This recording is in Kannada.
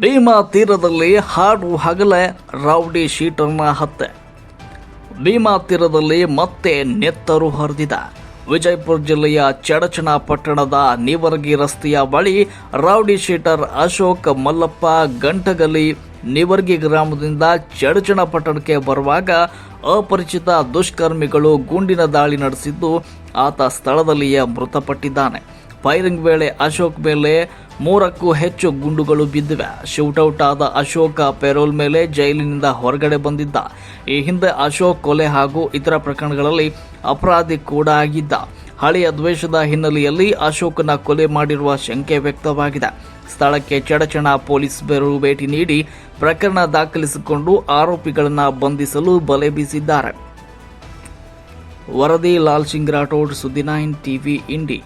ಭೀಮಾ ತೀರದಲ್ಲಿ ಹಾಡು ಹಗಲೇ ರೌಡಿ ಶೀಟರ್ನ ಹತ್ಯೆ. ಭೀಮಾ ತೀರದಲ್ಲಿ ಮತ್ತೆ ನೆತ್ತರು ಹರಿದಿದೆ. ವಿಜಯಪುರ ಜಿಲ್ಲೆಯ ಚಡಚಣ ಪಟ್ಟಣದ ನೀವರ್ಗಿ ರಸ್ತೆಯ ಬಳಿ ರೌಡಿ ಶೀಟರ್ ಅಶೋಕ್ ಮಲ್ಲಪ್ಪ ಗಂಟಗಲಿ ನೀವರ್ಗಿ ಗ್ರಾಮದಿಂದ ಚಡಚಣ ಪಟ್ಟಣಕ್ಕೆ ಬರುವಾಗ ಅಪರಿಚಿತ ದುಷ್ಕರ್ಮಿಗಳು ಗುಂಡಿನ ದಾಳಿ ನಡೆಸಿದ್ದು ಆತ ಸ್ಥಳದಲ್ಲಿಯೇ ಮೃತಪಟ್ಟಿದ್ದಾನೆ. ಫೈರಿಂಗ್ ವೇಳೆ ಅಶೋಕ್ ಮೇಲೆ 3ಕ್ಕೂ ಹೆಚ್ಚು ಗುಂಡುಗಳು ಬಿದ್ದಿವೆ. ಶೂಟೌಟ್ ಆದ ಅಶೋಕ್ ಪೆರೋಲ್ ಮೇಲೆ ಜೈಲಿನಿಂದ ಹೊರಗಡೆ ಬಂದಿದ್ದ. ಈ ಹಿಂದೆ ಅಶೋಕ್ ಕೊಲೆ ಹಾಗೂ ಇತರ ಪ್ರಕರಣಗಳಲ್ಲಿ ಅಪರಾಧಿ ಕೂಡ ಆಗಿದ್ದ. ಹಳೆಯ ದ್ವೇಷದ ಹಿನ್ನೆಲೆಯಲ್ಲಿ ಅಶೋಕ್ನ ಕೊಲೆ ಮಾಡಿರುವ ಶಂಕೆ ವ್ಯಕ್ತವಾಗಿದೆ. ಸ್ಥಳಕ್ಕೆ ಚಡಚಣ ಪೊಲೀಸರು ಭೇಟಿ ನೀಡಿ ಪ್ರಕರಣ ದಾಖಲಿಸಿಕೊಂಡು ಆರೋಪಿಗಳನ್ನು ಬಂಧಿಸಲು ಬಲೆ ಬೀಸಿದ್ದಾರೆ. ವರದಿ ಲಾಲ್ ಸಿಂಗ್ ರಾಠೋಡ್, ಸುದ್ದಿ 9 ಟಿವಿ ಇಂಡಿ.